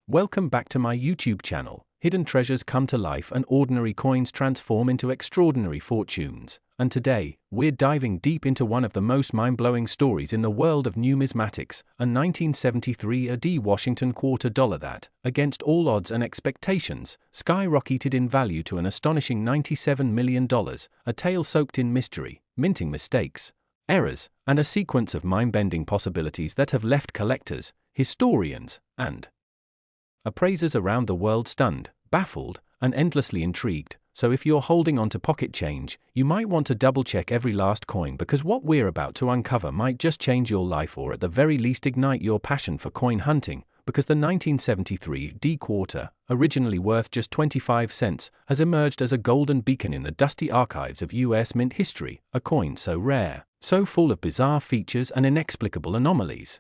Welcome back to my YouTube channel. Hidden treasures come to life and ordinary coins transform into extraordinary fortunes. And today, we're diving deep into one of the most mind-blowing stories in the world of numismatics, a 1973 AD Washington quarter dollar that, against all odds and expectations, skyrocketed in value to an astonishing $97 million, a tale soaked in mystery, minting mistakes, errors, and a sequence of mind-bending possibilities that have left collectors, historians, and appraisers around the world stunned, baffled, and endlessly intrigued. So if you're holding on to pocket change, you might want to double-check every last coin, because what we're about to uncover might just change your life, or at the very least ignite your passion for coin hunting, because the 1973 D quarter, originally worth just 25 cents, has emerged as a golden beacon in the dusty archives of US mint history, a coin so rare, so full of bizarre features and inexplicable anomalies,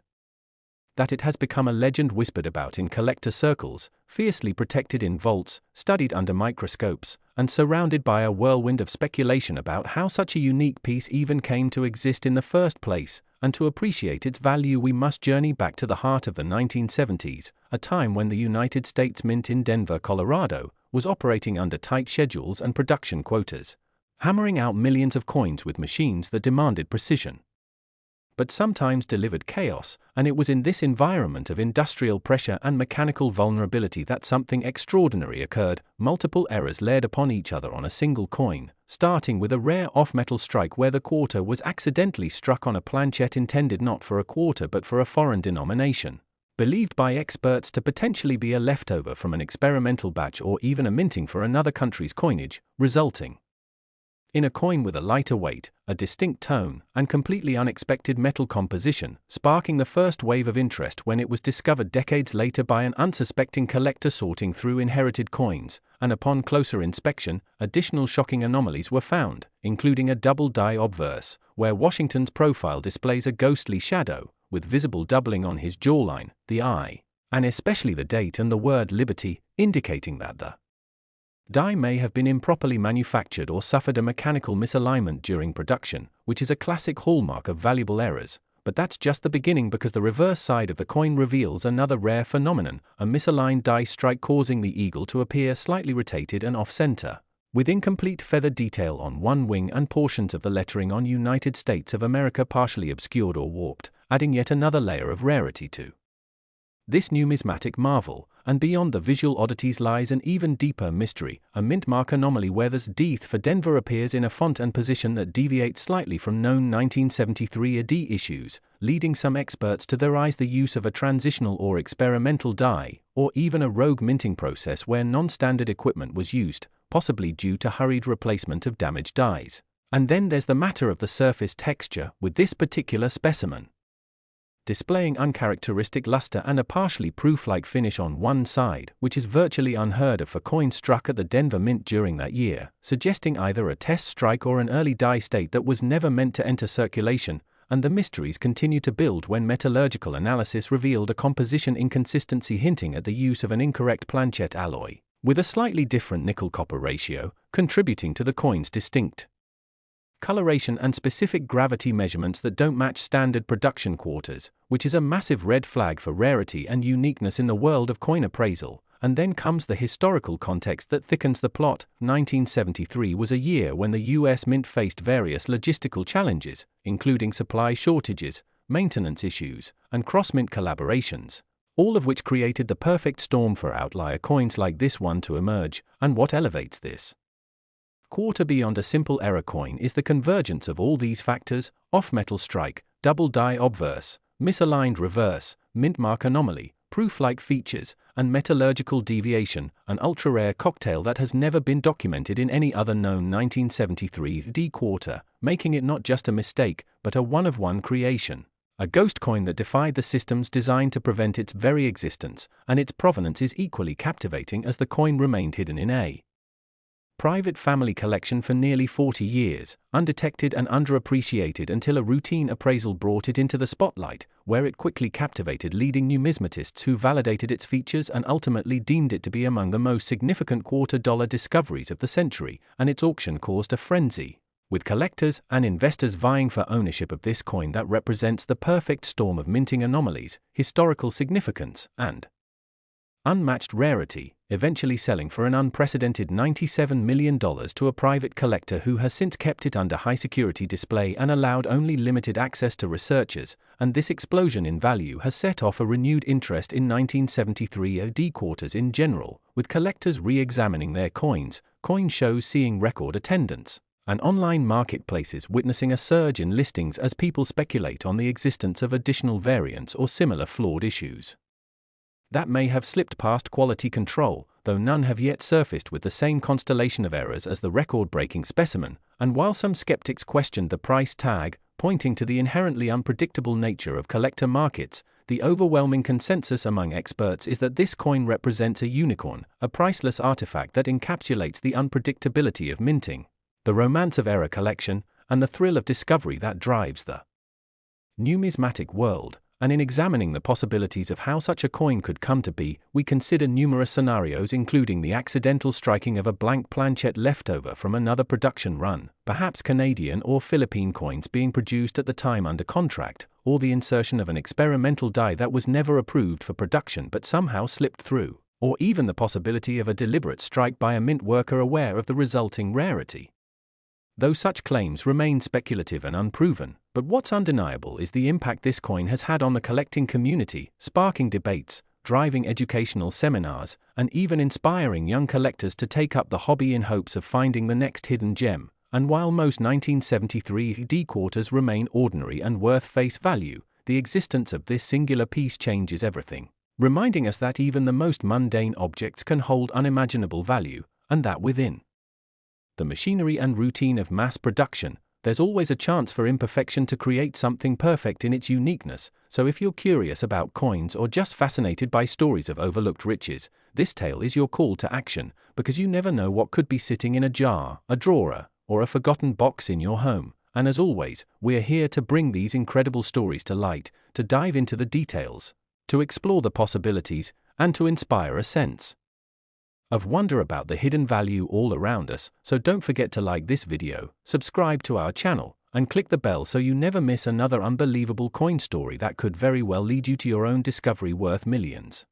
that it has become a legend whispered about in collector circles, fiercely protected in vaults, studied under microscopes, and surrounded by a whirlwind of speculation about how such a unique piece even came to exist in the first place. And to appreciate its value, we must journey back to the heart of the 1970s, a time when the United States Mint in Denver, Colorado, was operating under tight schedules and production quotas, hammering out millions of coins with machines that demanded precision, but sometimes delivered chaos. And it was in this environment of industrial pressure and mechanical vulnerability that something extraordinary occurred. Multiple errors layered upon each other on a single coin, starting with a rare off-metal strike where the quarter was accidentally struck on a planchet intended not for a quarter but for a foreign denomination, believed by experts to potentially be a leftover from an experimental batch or even a minting for another country's coinage, resulting in a coin with a lighter weight, a distinct tone, and completely unexpected metal composition, sparking the first wave of interest when it was discovered decades later by an unsuspecting collector sorting through inherited coins. And upon closer inspection, additional shocking anomalies were found, including a double die obverse, where Washington's profile displays a ghostly shadow, with visible doubling on his jawline, the eye, and especially the date and the word liberty, indicating that the die may have been improperly manufactured or suffered a mechanical misalignment during production, which is a classic hallmark of valuable errors. But that's just the beginning, because the reverse side of the coin reveals another rare phenomenon, a misaligned die strike causing the eagle to appear slightly rotated and off-center, with incomplete feather detail on one wing and portions of the lettering on United States of America partially obscured or warped, adding yet another layer of rarity to this numismatic marvel. And beyond the visual oddities lies an even deeper mystery, a mint mark anomaly where the DEETH for Denver appears in a font and position that deviates slightly from known 1973 AD issues, leading some experts to theorize the use of a transitional or experimental die, or even a rogue minting process where non-standard equipment was used, possibly due to hurried replacement of damaged dies. And then there's the matter of the surface texture, with this particular specimen displaying uncharacteristic luster and a partially proof-like finish on one side, which is virtually unheard of for coins struck at the Denver Mint during that year, suggesting either a test strike or an early die state that was never meant to enter circulation. And the mysteries continue to build when metallurgical analysis revealed a composition inconsistency hinting at the use of an incorrect planchet alloy, with a slightly different nickel-copper ratio, contributing to the coin's distinct coloration and specific gravity measurements that don't match standard production quarters, which is a massive red flag for rarity and uniqueness in the world of coin appraisal. And then comes the historical context that thickens the plot. 1973 was a year when the US Mint faced various logistical challenges, including supply shortages, maintenance issues, and cross-mint collaborations, all of which created the perfect storm for outlier coins like this one to emerge. And what elevates this quarter beyond a simple error coin is the convergence of all these factors: off-metal strike, double die obverse, misaligned reverse, mint mark anomaly, proof-like features, and metallurgical deviation, an ultra-rare cocktail that has never been documented in any other known 1973 D quarter, making it not just a mistake, but a one-of-one creation. A ghost coin that defied the systems designed to prevent its very existence, and its provenance is equally captivating as the coin remained hidden in a private family collection for nearly 40 years, undetected and underappreciated until a routine appraisal brought it into the spotlight, where it quickly captivated leading numismatists who validated its features and ultimately deemed it to be among the most significant quarter-dollar discoveries of the century. And its auction caused a frenzy, with collectors and investors vying for ownership of this coin that represents the perfect storm of minting anomalies, historical significance, and unmatched rarity, eventually selling for an unprecedented $97 million to a private collector who has since kept it under high-security display and allowed only limited access to researchers, and this explosion in value has set off a renewed interest in 1973 AD quarters in general, with collectors re-examining their coins, coin shows seeing record attendance, and online marketplaces witnessing a surge in listings as people speculate on the existence of additional variants or similar flawed issues that may have slipped past quality control, though none have yet surfaced with the same constellation of errors as the record-breaking specimen, and while some skeptics questioned the price tag, pointing to the inherently unpredictable nature of collector markets, the overwhelming consensus among experts is that this coin represents a unicorn, a priceless artifact that encapsulates the unpredictability of minting, the romance of error collection, and the thrill of discovery that drives the numismatic world. And in examining the possibilities of how such a coin could come to be, we consider numerous scenarios including the accidental striking of a blank planchette leftover from another production run, perhaps Canadian or Philippine coins being produced at the time under contract, or the insertion of an experimental die that was never approved for production but somehow slipped through, or even the possibility of a deliberate strike by a mint worker aware of the resulting rarity. Though such claims remain speculative and unproven, but what's undeniable is the impact this coin has had on the collecting community, sparking debates, driving educational seminars, and even inspiring young collectors to take up the hobby in hopes of finding the next hidden gem. And while most 1973 AD quarters remain ordinary and worth face value, the existence of this singular piece changes everything, reminding us that even the most mundane objects can hold unimaginable value, and that within the machinery and routine of mass production, there's always a chance for imperfection to create something perfect in its uniqueness. So if you're curious about coins or just fascinated by stories of overlooked riches, this tale is your call to action, because you never know what could be sitting in a jar, a drawer, or a forgotten box in your home. And as always, we're here to bring these incredible stories to light, to dive into the details, to explore the possibilities, and to inspire a sense of wonder about the hidden value all around us. So don't forget to like this video, subscribe to our channel, and click the bell so you never miss another unbelievable coin story that could very well lead you to your own discovery worth millions.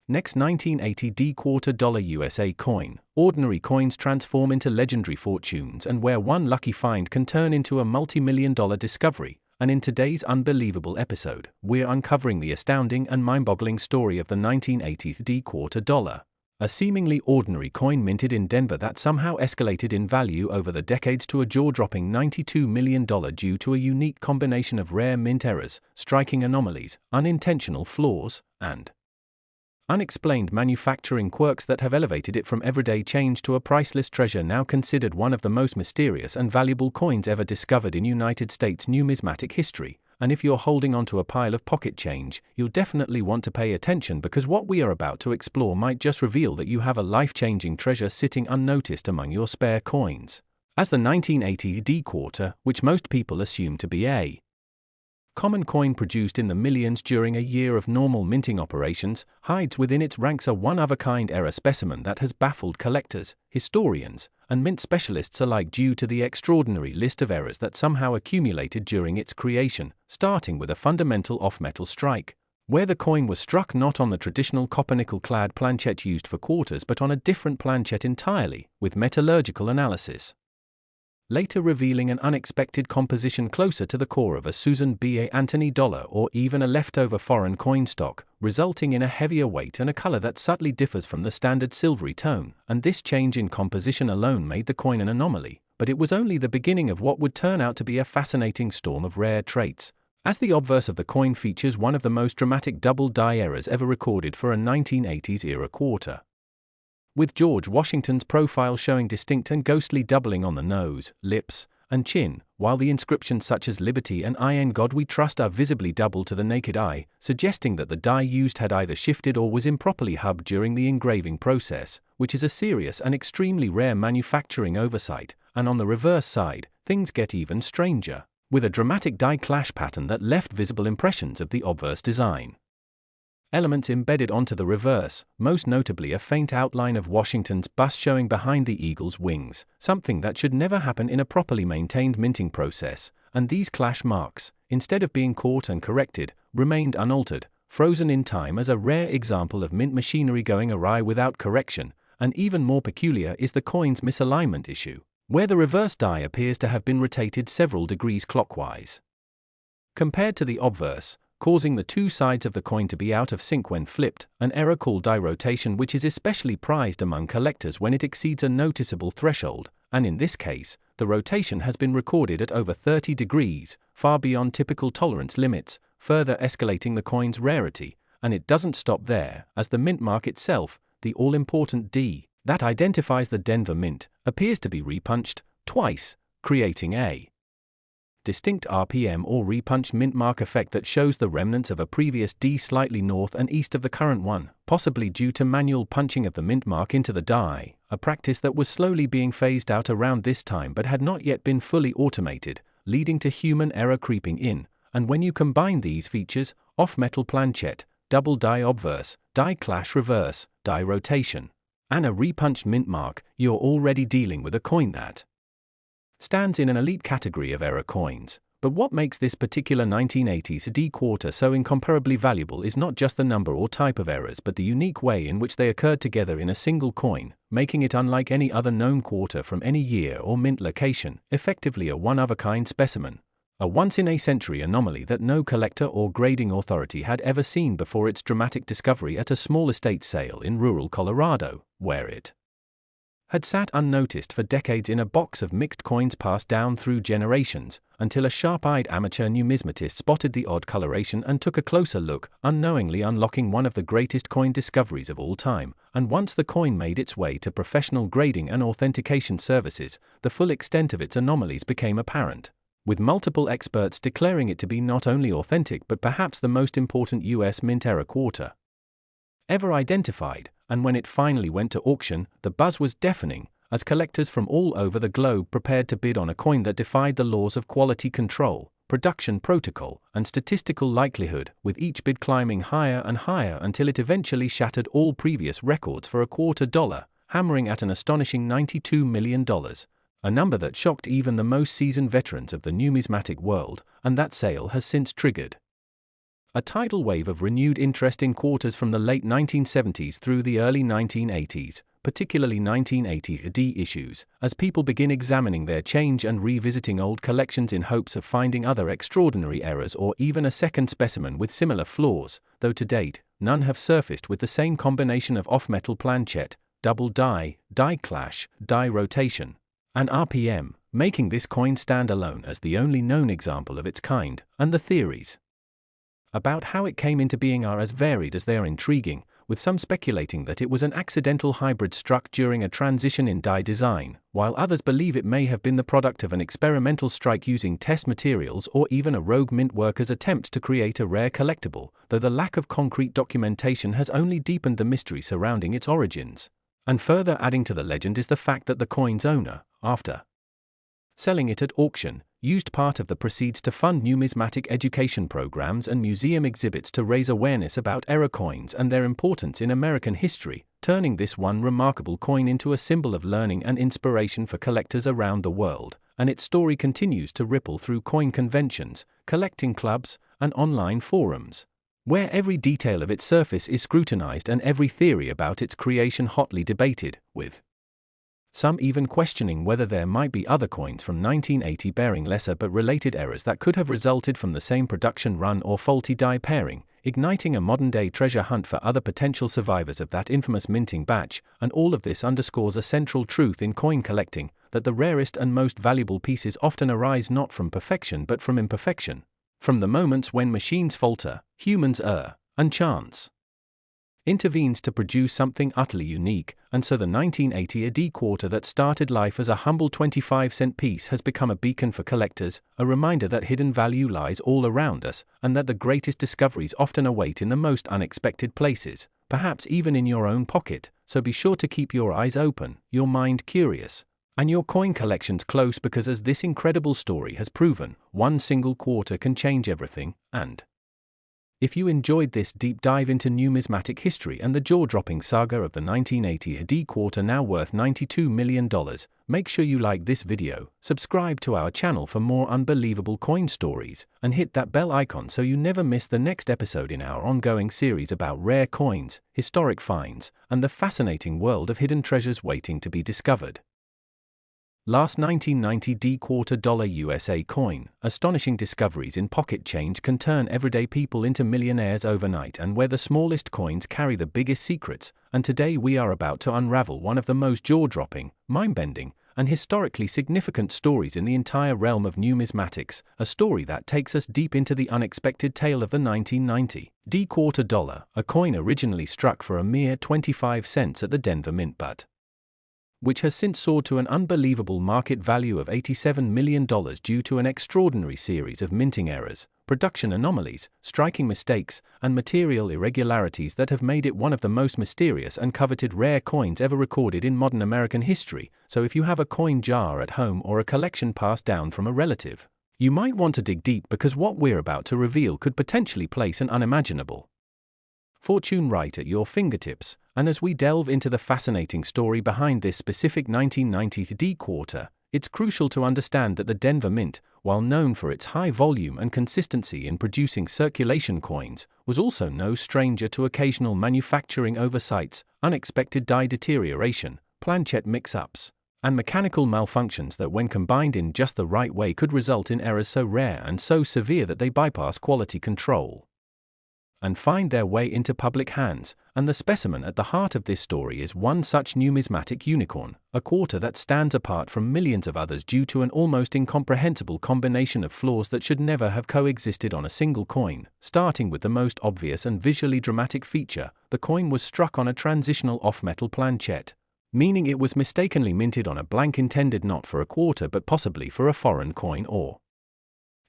Next, 1980 D-quarter dollar USA coin. Ordinary coins transform into legendary fortunes, and where one lucky find can turn into a multi-million-dollar discovery. And in today's unbelievable episode, we're uncovering the astounding and mind-boggling story of the 1980 D-quarter dollar. A seemingly ordinary coin minted in Denver that somehow escalated in value over the decades to a jaw-dropping $92 million due to a unique combination of rare mint errors, striking anomalies, unintentional flaws, and unexplained manufacturing quirks that have elevated it from everyday change to a priceless treasure now considered one of the most mysterious and valuable coins ever discovered in United States numismatic history. And if you're holding onto a pile of pocket change, you'll definitely want to pay attention, because what we are about to explore might just reveal that you have a life-changing treasure sitting unnoticed among your spare coins. As the 1980 D-quarter, which most people assume to be a common coin produced in the millions during a year of normal minting operations, hides within its ranks a one-of-a-kind error specimen that has baffled collectors, historians, and mint specialists alike due to the extraordinary list of errors that somehow accumulated during its creation, starting with a fundamental off-metal strike, where the coin was struck not on the traditional copper-nickel-clad planchette used for quarters but on a different planchette entirely, with metallurgical analysis later revealing an unexpected composition closer to the core of a Susan B. Anthony dollar or even a leftover foreign coin stock, resulting in a heavier weight and a color that subtly differs from the standard silvery tone. And this change in composition alone made the coin an anomaly, but it was only the beginning of what would turn out to be a fascinating storm of rare traits, as the obverse of the coin features one of the most dramatic double die errors ever recorded for a 1980s-era quarter, with George Washington's profile showing distinct and ghostly doubling on the nose, lips, and chin, while the inscriptions such as Liberty and I in God We Trust are visibly double to the naked eye, suggesting that the die used had either shifted or was improperly hubbed during the engraving process, which is a serious and extremely rare manufacturing oversight. And on the reverse side, things get even stranger, with a dramatic die clash pattern that left visible impressions of the obverse design elements embedded onto the reverse, most notably a faint outline of Washington's bust showing behind the eagle's wings, something that should never happen in a properly maintained minting process. And these clash marks, instead of being caught and corrected, remained unaltered, frozen in time as a rare example of mint machinery going awry without correction, and even more peculiar is the coin's misalignment issue, where the reverse die appears to have been rotated several degrees clockwise, compared to the obverse, causing the two sides of the coin to be out of sync when flipped, an error called die rotation, which is especially prized among collectors when it exceeds a noticeable threshold, and in this case, the rotation has been recorded at over 30 degrees, far beyond typical tolerance limits, further escalating the coin's rarity. And it doesn't stop there, as the mint mark itself, the all-important D that identifies the Denver Mint, appears to be repunched twice, creating a distinct RPM or repunched mint mark effect that shows the remnants of a previous D slightly north and east of the current one, possibly due to manual punching of the mint mark into the die, a practice that was slowly being phased out around this time but had not yet been fully automated, leading to human error creeping in. And when you combine these features, off-metal planchet, double die obverse, die clash reverse, die rotation, and a repunched mint mark, you're already dealing with a coin that stands in an elite category of error coins. But what makes this particular 1980s D quarter so incomparably valuable is not just the number or type of errors but the unique way in which they occurred together in a single coin, making it unlike any other known quarter from any year or mint location, effectively a one-of-a-kind specimen. A once-in-a-century anomaly that no collector or grading authority had ever seen before its dramatic discovery at a small estate sale in rural Colorado, where it had sat unnoticed for decades in a box of mixed coins passed down through generations, until a sharp-eyed amateur numismatist spotted the odd coloration and took a closer look, unknowingly unlocking one of the greatest coin discoveries of all time. And once the coin made its way to professional grading and authentication services, the full extent of its anomalies became apparent, with multiple experts declaring it to be not only authentic but perhaps the most important U.S. mint error quarter ever identified. And when it finally went to auction, the buzz was deafening, as collectors from all over the globe prepared to bid on a coin that defied the laws of quality control, production protocol, and statistical likelihood, with each bid climbing higher and higher until it eventually shattered all previous records for $250, hammering at an astonishing $92 million. A number that shocked even the most seasoned veterans of the numismatic world, and that sale has since triggered a tidal wave of renewed interest in quarters from the late 1970s through the early 1980s, particularly 1980 D issues, as people begin examining their change and revisiting old collections in hopes of finding other extraordinary errors or even a second specimen with similar flaws, though to date, none have surfaced with the same combination of off-metal planchet, double die, die clash, die rotation, and RPM, making this coin stand alone as the only known example of its kind. And the theories about how it came into being are as varied as they are intriguing, with some speculating that it was an accidental hybrid struck during a transition in die design, while others believe it may have been the product of an experimental strike using test materials or even a rogue mint worker's attempt to create a rare collectible, though the lack of concrete documentation has only deepened the mystery surrounding its origins. And further adding to the legend is the fact that the coin's owner, after selling it at auction, used part of the proceeds to fund numismatic education programs and museum exhibits to raise awareness about error coins and their importance in American history, turning this one remarkable coin into a symbol of learning and inspiration for collectors around the world. And its story continues to ripple through coin conventions, collecting clubs, and online forums, where every detail of its surface is scrutinized and every theory about its creation hotly debated, with some even questioning whether there might be other coins from 1980 bearing lesser but related errors that could have resulted from the same production run or faulty die pairing, igniting a modern-day treasure hunt for other potential survivors of that infamous minting batch. And all of this underscores a central truth in coin collecting, that the rarest and most valuable pieces often arise not from perfection but from imperfection. From the moments when machines falter, humans err, and chance intervenes to produce something utterly unique. And so the 1980 D quarter that started life as a humble 25-cent piece has become a beacon for collectors, a reminder that hidden value lies all around us, and that the greatest discoveries often await in the most unexpected places, perhaps even in your own pocket. So be sure to keep your eyes open, your mind curious, and your coin collections close, because as this incredible story has proven, one single quarter can change everything. And If you enjoyed this deep dive into numismatic history and the jaw-dropping saga of the 1980 D quarter now worth $92 million, make sure you like this video, subscribe to our channel for more unbelievable coin stories, and hit that bell icon so you never miss the next episode in our ongoing series about rare coins, historic finds, and the fascinating world of hidden treasures waiting to be discovered. Last 1990 D quarter dollar USA coin. Astonishing discoveries in pocket change can turn everyday people into millionaires overnight, and where the smallest coins carry the biggest secrets. And today we are about to unravel one of the most jaw-dropping, mind-bending, and historically significant stories in the entire realm of numismatics, a story that takes us deep into the unexpected tale of the 1990 D quarter dollar, a coin originally struck for a mere 25 cents at the Denver Mint but which has since soared to an unbelievable market value of $87 million due to an extraordinary series of minting errors, production anomalies, striking mistakes, and material irregularities that have made it one of the most mysterious and coveted rare coins ever recorded in modern American history. So if you have a coin jar at home or a collection passed down from a relative, you might want to dig deep, because what we're about to reveal could potentially place an unimaginable fortune right at your fingertips. And as we delve into the fascinating story behind this specific 1990 D quarter, it's crucial to understand that the Denver Mint, while known for its high volume and consistency in producing circulation coins, was also no stranger to occasional manufacturing oversights, unexpected die deterioration, planchette mix-ups, and mechanical malfunctions that, when combined in just the right way, could result in errors so rare and so severe that they bypass quality control and find their way into public hands. And the specimen at the heart of this story is one such numismatic unicorn, a quarter that stands apart from millions of others due to an almost incomprehensible combination of flaws that should never have coexisted on a single coin. Starting with the most obvious and visually dramatic feature, the coin was struck on a transitional off-metal planchette, meaning it was mistakenly minted on a blank intended not for a quarter but possibly for a foreign coin or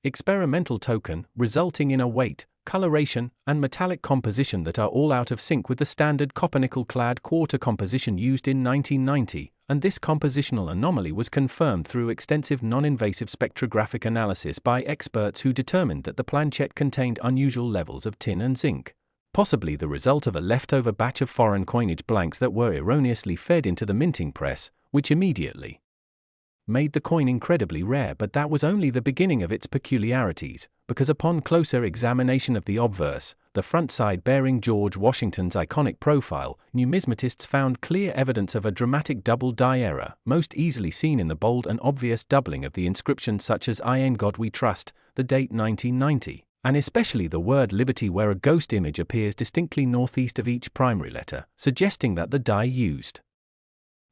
experimental token, resulting in a weight, coloration, and metallic composition that are all out of sync with the standard copper-nickel-clad quarter composition used in 1990, and this compositional anomaly was confirmed through extensive non-invasive spectrographic analysis by experts who determined that the planchette contained unusual levels of tin and zinc, possibly the result of a leftover batch of foreign coinage blanks that were erroneously fed into the minting press, which immediately made the coin incredibly rare. But that was only the beginning of its peculiarities, because upon closer examination of the obverse, the front side bearing George Washington's iconic profile, numismatists found clear evidence of a dramatic double die error, most easily seen in the bold and obvious doubling of the inscription, such as "I in God We Trust," the date 1990, and especially the word "liberty," where a ghost image appears distinctly northeast of each primary letter, suggesting that the die used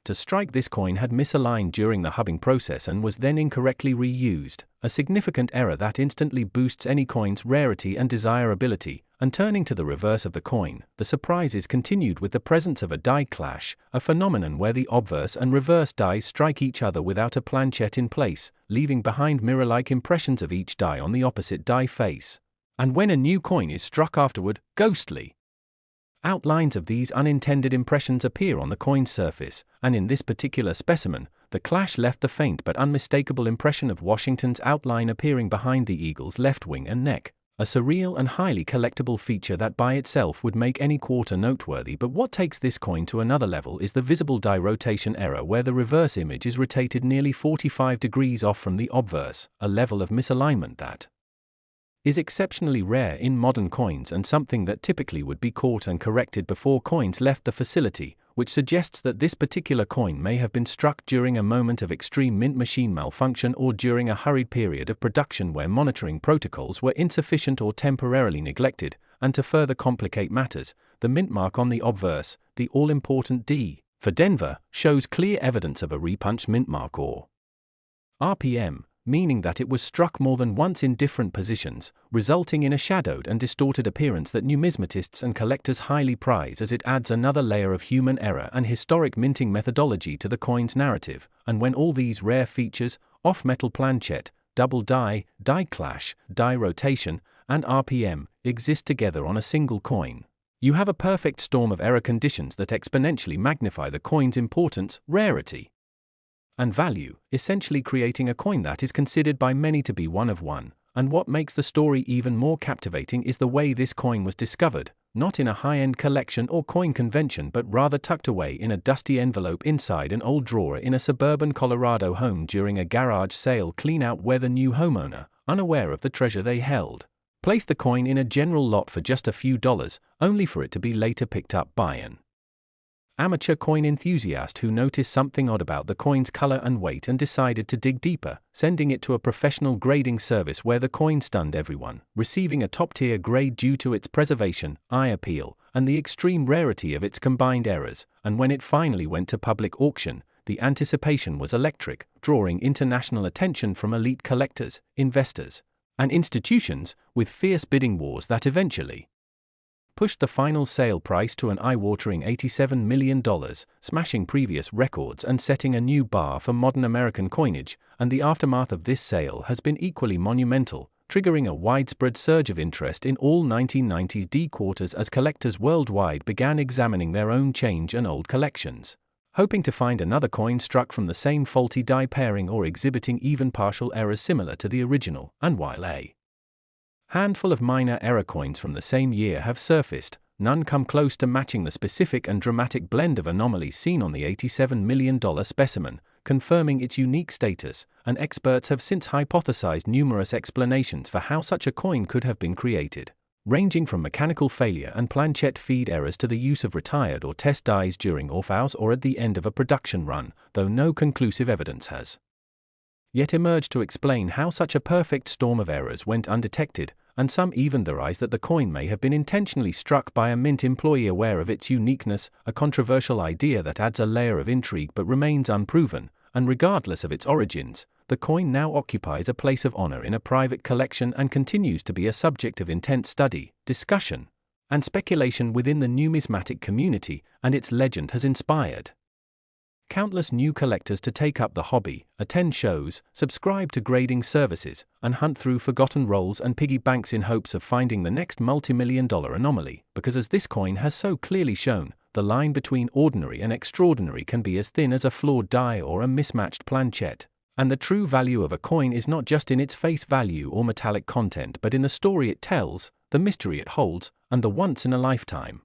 to strike this coin had misaligned during the hubbing process and was then incorrectly reused, a significant error that instantly boosts any coin's rarity and desirability. And turning to the reverse of the coin, the surprises continued with the presence of a die clash, a phenomenon where the obverse and reverse dies strike each other without a planchette in place, leaving behind mirror-like impressions of each die on the opposite die face. And when a new coin is struck afterward, ghostly outlines of these unintended impressions appear on the coin's surface, and in this particular specimen, the clash left the faint but unmistakable impression of Washington's outline appearing behind the eagle's left wing and neck, a surreal and highly collectible feature that by itself would make any quarter noteworthy. But what takes this coin to another level is the visible die rotation error, where the reverse image is rotated nearly 45 degrees off from the obverse, a level of misalignment that is exceptionally rare in modern coins and something that typically would be caught and corrected before coins left the facility, which suggests that this particular coin may have been struck during a moment of extreme mint machine malfunction or during a hurried period of production where monitoring protocols were insufficient or temporarily neglected. And to further complicate matters, the mint mark on the obverse, the all-important D for Denver, shows clear evidence of a repunched mint mark or RPM, meaning that it was struck more than once in different positions, resulting in a shadowed and distorted appearance that numismatists and collectors highly prize, as it adds another layer of human error and historic minting methodology to the coin's narrative. And when all these rare features, off-metal planchette, double die, die clash, die rotation, and RPM, exist together on a single coin, you have a perfect storm of error conditions that exponentially magnify the coin's importance, rarity, and value, essentially creating a coin that is considered by many to be one of one and what makes the story even more captivating is the way this coin was discovered, not in a high-end collection or coin convention but rather tucked away in a dusty envelope inside an old drawer in a suburban Colorado home during a garage sale clean-out where the new homeowner, unaware of the treasure they held, placed the coin in a general lot for just a few dollars, only for it to be later picked up by an amateur coin enthusiast who noticed something odd about the coin's color and weight and decided to dig deeper, sending it to a professional grading service where the coin stunned everyone, receiving a top-tier grade due to its preservation, eye appeal, and the extreme rarity of its combined errors. And when it finally went to public auction, the anticipation was electric, drawing international attention from elite collectors, investors, and institutions, with fierce bidding wars that eventually pushed the final sale price to an eye-watering $87 million, smashing previous records and setting a new bar for modern American coinage. And the aftermath of this sale has been equally monumental, triggering a widespread surge of interest in all 1990s quarters as collectors worldwide began examining their own change and old collections, hoping to find another coin struck from the same faulty die pairing or exhibiting even partial errors similar to the original. And while a handful of minor error coins from the same year have surfaced, none come close to matching the specific and dramatic blend of anomalies seen on the $87 million specimen, confirming its unique status. And experts have since hypothesized numerous explanations for how such a coin could have been created, ranging from mechanical failure and planchette feed errors to the use of retired or test dies during off-hours or at the end of a production run, though no conclusive evidence has yet emerged to explain how such a perfect storm of errors went undetected. And some even theorize that the coin may have been intentionally struck by a mint employee aware of its uniqueness, a controversial idea that adds a layer of intrigue but remains unproven. And regardless of its origins, the coin now occupies a place of honor in a private collection and continues to be a subject of intense study, discussion, and speculation within the numismatic community, and its legend has inspired countless new collectors to take up the hobby, attend shows, subscribe to grading services, and hunt through forgotten rolls and piggy banks in hopes of finding the next multi-million-dollar anomaly. Because as this coin has so clearly shown, the line between ordinary and extraordinary can be as thin as a flawed die or a mismatched planchette. And the true value of a coin is not just in its face value or metallic content but in the story it tells, the mystery it holds, and the once-in-a-lifetime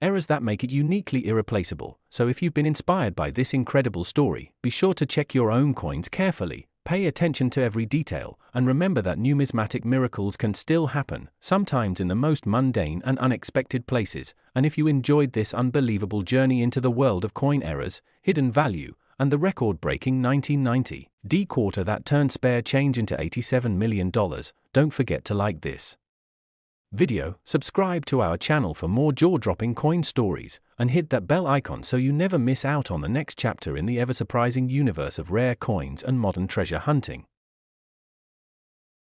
errors that make it uniquely irreplaceable. So if you've been inspired by this incredible story, be sure to check your own coins carefully, pay attention to every detail, and remember that numismatic miracles can still happen, sometimes in the most mundane and unexpected places. And if you enjoyed this unbelievable journey into the world of coin errors, hidden value, and the record-breaking 1990 quarter that turned spare change into $87 million, don't forget to like this video, subscribe to our channel for more jaw-dropping coin stories, and hit that bell icon so you never miss out on the next chapter in the ever-surprising universe of rare coins and modern treasure hunting.